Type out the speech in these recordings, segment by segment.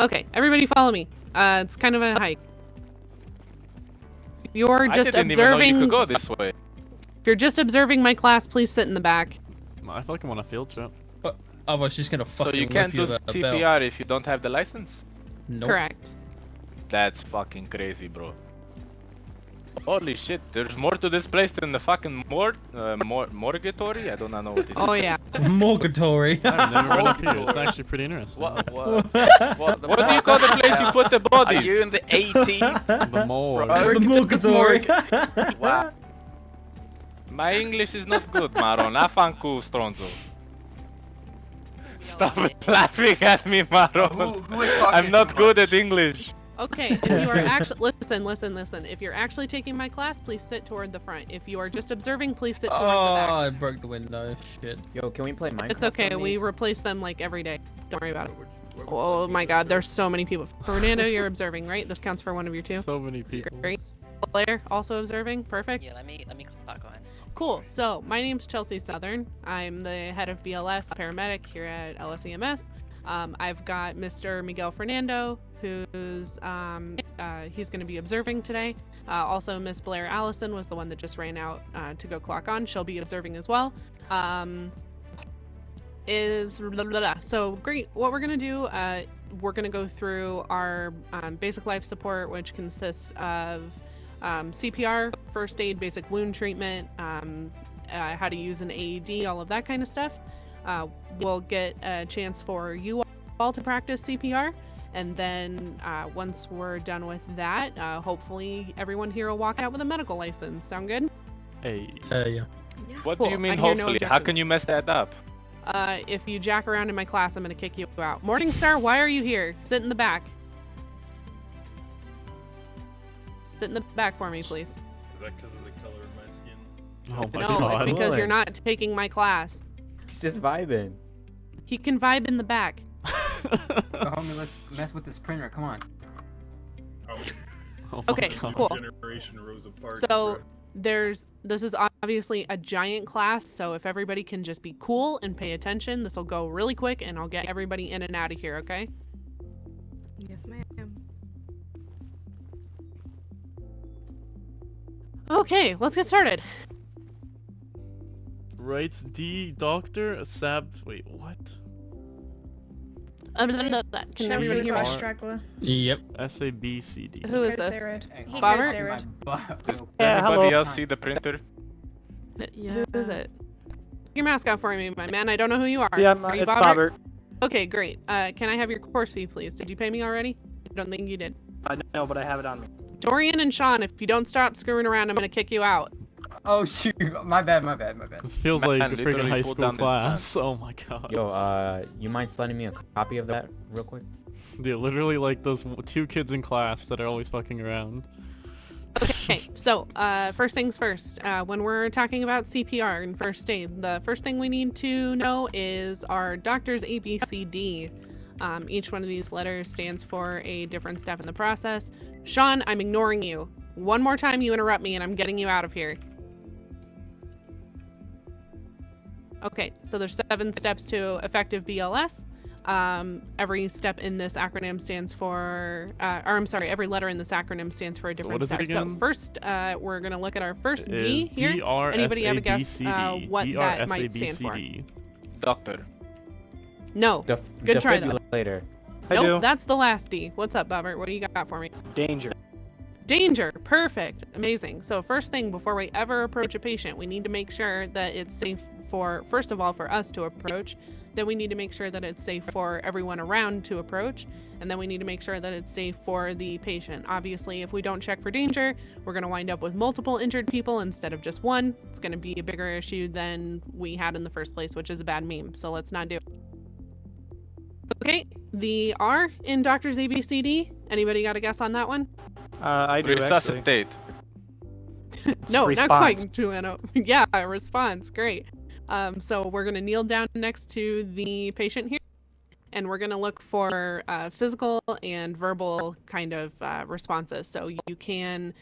Okay, everybody follow me. It's kind of a hike. You're just I didn't even know you observing. could go this way. If you're just observing my class, please sit in the back. I feel like I'm on a field trip. I was just gonna fucking So you can't do whip you with a belt. CPR if you don't have the license? Nope. Correct. That's fucking crazy, bro. Holy shit, there's more to this place than the fucking morgatory? I do not know what this Oh is. yeah. Morgatory. I've never been up here. It's actually pretty interesting. What do you call the place you put the bodies? Are you in the 18th? The morgue. The Morgatory. Wow. My English is not good, Maron. Afanku Stronzo. Stop laughing at me, Maron. Who is talking I'm not too good much? at English. Okay, if you are actually listen. If you're actually taking my class, please sit toward the front. If you are just observing, please sit toward the back. Oh, I broke the window. Shit. Yo, can we play Minecraft? It's okay. We replace them like every day. Don't worry about it. Oh my God, there's so many people. Fernando, you're observing, right? This counts for one of your two. So many people. Great. Blair, also observing. Perfect. Yeah, let me clock on. Cool. So my name's Chelsea Southern. I'm the head of BLS paramedic here at LSEMS. I've got Mr. Miguel Fernando, who's he's going to be observing today. Also, Miss Blair Allison was the one that just ran out to go clock on. She'll be observing as well. So great. What we're going to do, we're going to go through our basic life support, which consists of CPR, first aid, basic wound treatment, how to use an AED, all of that kind of stuff. We'll get a chance for you all to practice CPR, and then once we're done with that, hopefully everyone here will walk out with a medical license. Sound good? Hey. Yeah. What Cool. do you mean, I hear no hopefully? How objections. can you mess that up? If you jack around in my class, I'm gonna kick you out. Morningstar, why are you here? Sit in the back. Sit in the back for me, please. Is that because of the color of my skin? Oh my No, god. it's because Boy. you're not taking my class. He's just vibing. He can vibe in the back. Homie, let's mess with this printer. Come on. Oh my Okay, god. cool. Generation Rosa Parks. So this is obviously a giant class, so if everybody can just be cool and pay attention, this will go really quick and I'll get everybody in and out of here, okay? Yes, ma'am. Okay, let's get started. Writes D Doctor Sab. Wait, what? Can everybody hear me? Rush Dracula. Yep. SABCD. Who is Gotta this? say red. Hey, Bobber? gotta say red. Does Yeah, anybody hello. else see the printer? Who is it? Take your mask off for me, my man. I don't know who you are. Yeah, Are you it's Bobbert? Bobbert. Okay, great. Can I have your course fee, please? Did you pay me already? I don't think you did. No, but I have it on me. Dorian and Sean, if you don't stop screwing around, I'm gonna kick you out. Oh shoot! My bad. This feels Man, like a freaking literally high pulled school down this class. Oh my god. Yo, you mind sliding me a copy of that real quick? They're literally like those two kids in class that are always fucking around. Okay, so first things first. When we're talking about CPR and first aid, the first thing we need to know is our doctor's ABCD. Each one of these letters stands for a different step in the process. Sean, I'm ignoring you. One more time you interrupt me and I'm getting you out of here. Okay, so there's 7 steps to effective BLS. Every step in this acronym stands for, every letter in this acronym stands for a different what is it step. again? So first, we're gonna look at our first It D is here. DRSABCD. Anybody have a guess what that might stand for? Doctor. No. Good try though. Later. Nope, that's the last D. What's up, Bobbert? What do you got for me? Danger. Danger. Perfect. Amazing. So first thing, before we ever approach a patient, we need to make sure that it's safe for, first of all, for us to approach. Then we need to make sure that it's safe for everyone around to approach. And then we need to make sure that it's safe for the patient. Obviously, if we don't check for danger, we're going to wind up with multiple injured people instead of just one. It's going to be a bigger issue than we had in the first place, which is a bad meme. So let's not do it. Okay, the R in Doctor's ABCD. Anybody got a guess on that one? I do actually. Resuscitate. No, Response. not quite, Juliano. Yeah, a response. Great. So we're going to kneel down next to the patient here. and we're going to look for physical and verbal kind of responses. So you can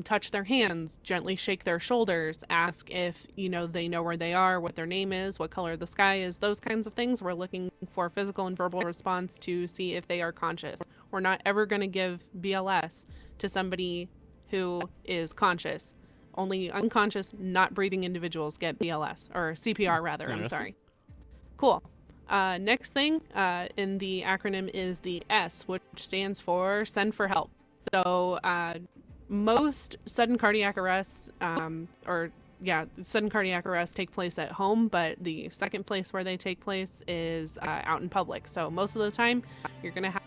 touch their hands, gently shake their shoulders, ask if they know where they are, what their name is, what color the sky is, those kinds of things. We're looking for physical and verbal response to see if they are conscious. We're not ever going to give BLS to somebody who is conscious. Only unconscious, not breathing individuals get BLS, or CPR rather. I'm sorry. Cool. Next thing in the acronym is the S, which stands for send for help. So most sudden cardiac arrests, sudden cardiac arrests take place at home, but the second place where they take place is out in public. So most of the time, you're going to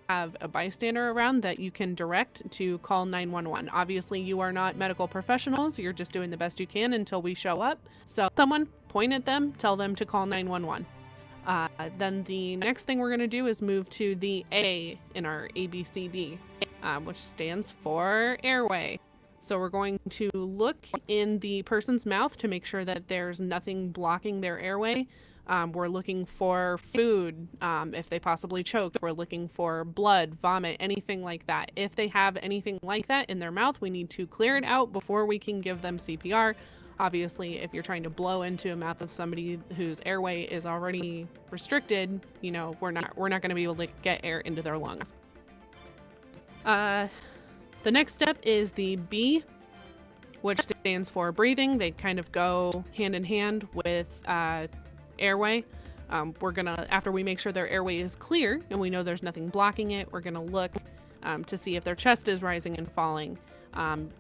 have a bystander around that you can direct to call 911. Obviously, you are not medical professionals. You're just doing the best you can until we show up. So someone point at them, tell them to call 911. Then the next thing we're going to do is move to the A in our ABCD, which stands for airway. So we're going to look in the person's mouth to make sure that there's nothing blocking their airway. We're looking for food, if they possibly choked. We're looking for blood, vomit, anything like that. If they have anything like that in their mouth, we need to clear it out before we can give them CPR. Obviously, if you're trying to blow into a mouth of somebody whose airway is already restricted, we're not going to be able to get air into their lungs. The next step is the B, which stands for breathing. They kind of go hand in hand with airway. We're gonna, after we make sure their airway is clear and we know there's nothing blocking it, we're gonna look to see if their chest is rising and falling.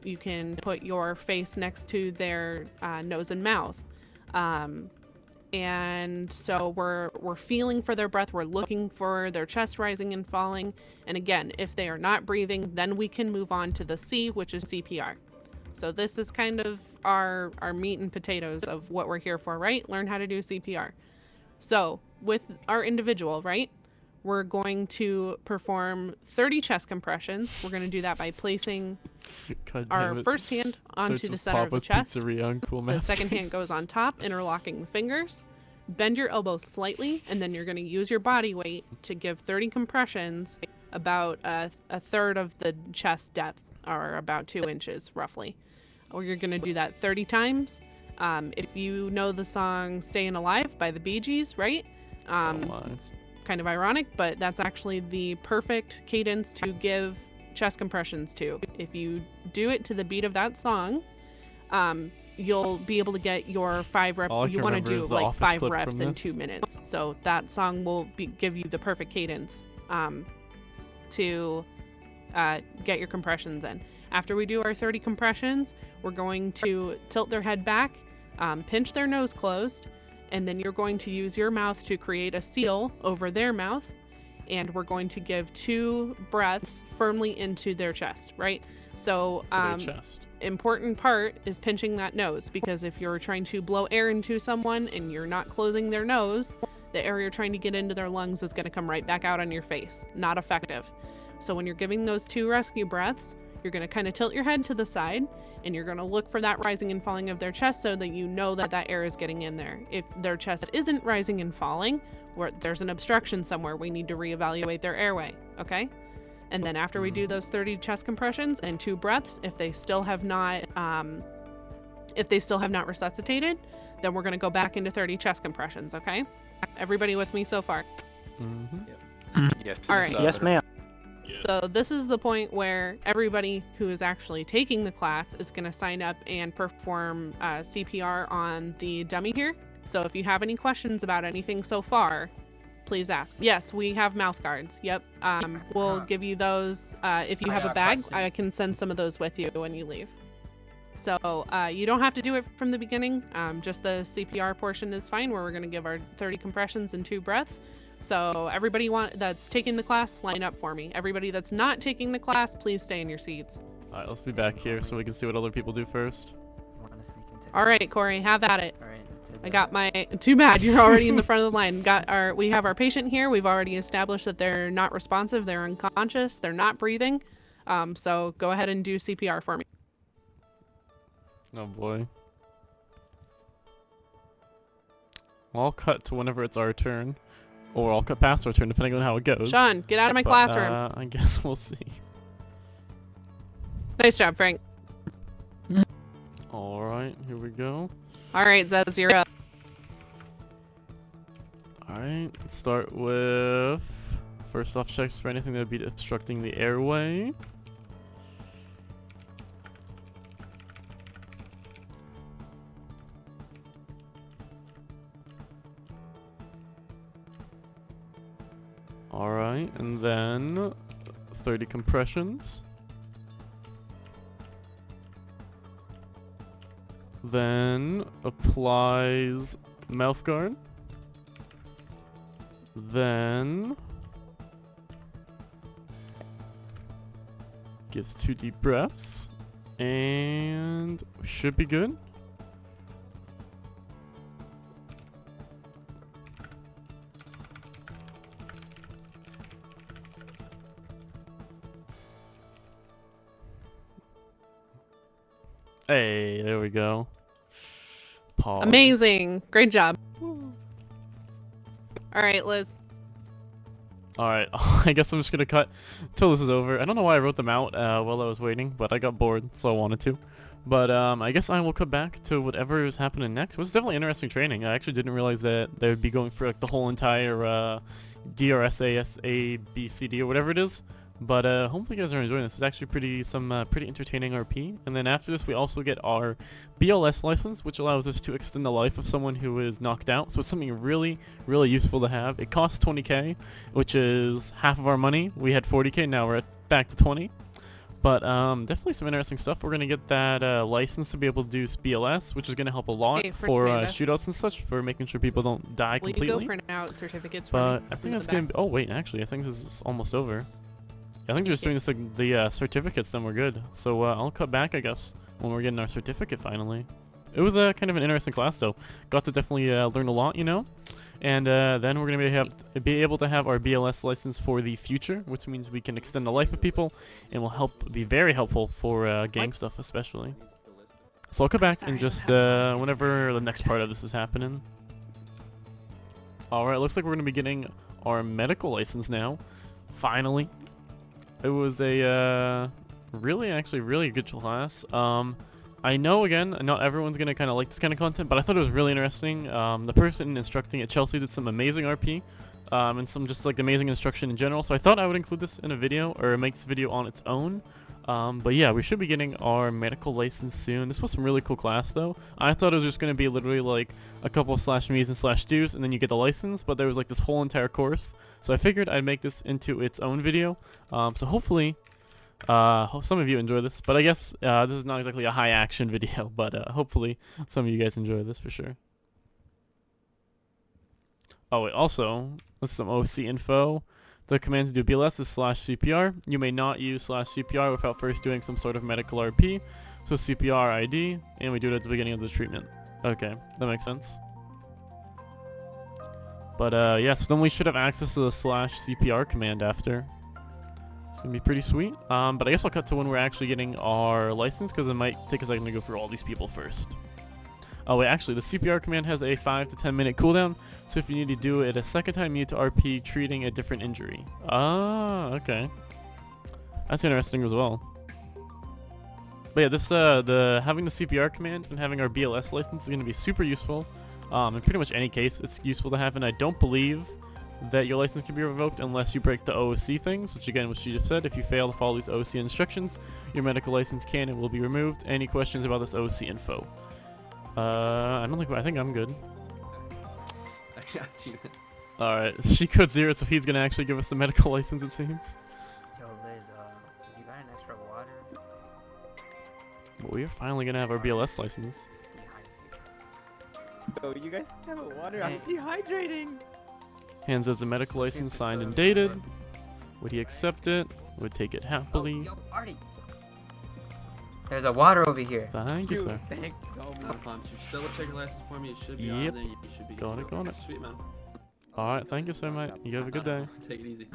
You can put your face next to their nose and mouth. And so we're feeling for their breath. We're looking for their chest rising and falling. And again, if they are not breathing, then we can move on to the C, which is CPR. So this is kind of our meat and potatoes of what we're here for, right? Learn how to do CPR. So with our individual, right, we're going to perform 30 chest compressions. We're going to do that by placing our first hand onto the center of the chest. The second hand goes on top, interlocking the fingers. Bend your elbows slightly, and then you're going to use your body weight to give 30 compressions about a third of the chest depth, or about 2 inches roughly. Or you're going to do that 30 times. If you know the song Staying Alive by the Bee Gees, right? It's kind of ironic, but that's actually the perfect cadence to give chest compressions to. If you do it to the beat of that song, you'll be able to get your 5 reps. You want to do like 5 reps in 2 minutes. So that song will give you the perfect cadence to get your compressions in. After we do our 30 compressions, we're going to tilt their head back, pinch their nose closed, and then you're going to use your mouth to create a seal over their mouth, and we're going to give 2 breaths firmly into their chest, right? So important part is pinching that nose, because if you're trying to blow air into someone and you're not closing their nose, the air you're trying to get into their lungs is going to come right back out on your face. Not effective. So when you're giving those 2 rescue breaths, you're going to kind of tilt your head to the side, and you're going to look for that rising and falling of their chest so that you know that that air is getting in there. If their chest isn't rising and falling, or there's an obstruction somewhere, we need to reevaluate their airway, okay? And then after we do those 30 chest compressions and 2 breaths, if they still have not resuscitated, then we're going to go back into 30 chest compressions, okay? Everybody with me so far? Yes. All right. Yes, ma'am. So this is the point where everybody who is actually taking the class is going to sign up and perform CPR on the dummy here. So if you have any questions about anything so far, please ask. Yes, we have mouth guards. Yep. We'll give you those. If you have a bag, I can send some of those with you when you leave. So you don't have to do it from the beginning. Just the CPR portion is fine, where we're going to give our 30 compressions and 2 breaths. So everybody that's taking the class, line up for me. Everybody that's not taking the class, please stay in your seats. All right, let's be back here so we can see what other people do first. All right, Corey, have at it. All right. I got my. Too bad you're already in the front of the line. We have our patient here. We've already established that they're not responsive. They're unconscious. They're not breathing. So go ahead and do CPR for me. Oh boy. I'll cut to whenever it's our turn. Or I'll cut past our turn depending on how it goes. Sean, get out of my But, classroom. I guess we'll see. Nice job, Frank. Alright, here we go. All right, Zez, you're up. Alright, let's start with first off checks for anything that would be obstructing the airway. Alright, and then 30 compressions. Then applies mouth guard. Then gives 2 deep breaths. And we should be good. Hey, there we go. Pause. Amazing. Great job. All right, Liz. Alright, I guess I'm just gonna cut till this is over. I don't know why I wrote them out while I was waiting, but I got bored, so I wanted to. But I guess I will cut back to whatever is happening next. It was definitely interesting training. I actually didn't realize that they would be going for like the whole entire DRS, A, B, C, D, or whatever it is. But hopefully you guys are enjoying this. It's actually pretty entertaining RP. And then after this we also get our BLS license, which allows us to extend the life of someone who is knocked out. So it's something really, really useful to have. It costs 20k, which is half of our money. We had 40k, now we're back to 20. But definitely some interesting stuff. We're going to get that license to be able to do BLS, which is going to help a lot Hey, for Fernanda. shootouts and such, for making sure people don't die Will completely. you go print out certificates for But me? I think Into that's the going to back? be... Oh, wait, actually, I think this is almost over. I think they're just doing this like the certificates, then we're good. So I'll cut back, I guess, when we're getting our certificate finally. It was kind of an interesting class, though. Got to definitely learn a lot, you know? And then we're going to be able to have our BLS license for the future, which means we can extend the life of people and will be very helpful for gang stuff especially. So I'll cut back in just whenever the next part of this is happening. Alright, looks like we're going to be getting our medical license now. Finally. It was a really good class. I know, again, not everyone's going to kind of like this kind of content, but I thought it was really interesting. The person instructing at Chelsea did some amazing RP, and some just like amazing instruction in general, so I thought I would include this in a video, or make this video on its own. But yeah, we should be getting our medical license soon. This was some really cool class, though. I thought it was just going to be literally like a couple of /me's and /dos, and then you get the license, but there was like this whole entire course. So I figured I'd make this into its own video. So hopefully... hope some of you enjoy this, but I guess this is not exactly a high action video, but hopefully some of you guys enjoy this for sure. Oh wait, also, with some OC info, the command to do BLS is /CPR. You may not use /CPR without first doing some sort of medical RP, so CPR ID, and we do it at the beginning of the treatment. Okay, that makes sense. But yes, then we should have access to the /CPR command after. It's gonna be pretty sweet. But I guess I'll cut to when we're actually getting our license, because it might take a second to go through all these people first. Oh wait, actually the CPR command has a 5 to 10 minute cooldown, so if you need to do it a second time, you need to RP treating a different injury. Ah, okay. That's interesting as well. But yeah, this having the CPR command and having our BLS license is gonna be super useful. In pretty much any case, it's useful to have, and I don't believe that your license can be revoked unless you break the OOC things, which again, what she just said, if you fail to follow these OOC instructions, your medical license can and will be removed. Any questions about this OOC info? I think I'm good. I got you. Alright, she could 0, so he's gonna actually give us the medical license, it seems. Yo, Liz, you got an extra water? Well, we are finally gonna have our BLS license. Oh, you guys have a water? I'm dehydrating. Hands as a medical license signed and dated. Would he accept it? Would take it happily. Yo, Artie. There's a water over here. Thank you, sir. Thanks so much. Just double check your license for me. It should be Yep. on there. You should be Got good it, to go. got it. Sweet, man. Alright, thank you, sir, mate. You have a good day. Take it easy.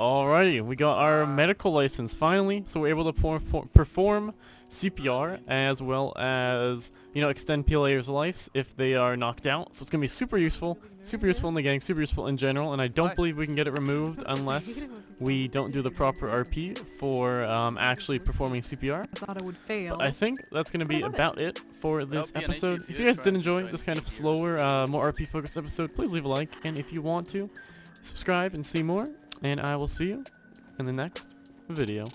Alrighty, we got our medical license finally, so we're able to perform CPR as well as, you know, extend players' lives if they are knocked out. So it's gonna be super useful in the gang, super useful in general, and I don't believe we can get it removed unless we don't do the proper RP for actually performing CPR. I thought I would fail. But I think that's gonna be about it for this episode. If you guys did enjoy this kind of slower, more RP focused episode, please leave a like, and if you want to, subscribe and see more, and I will see you in the next video.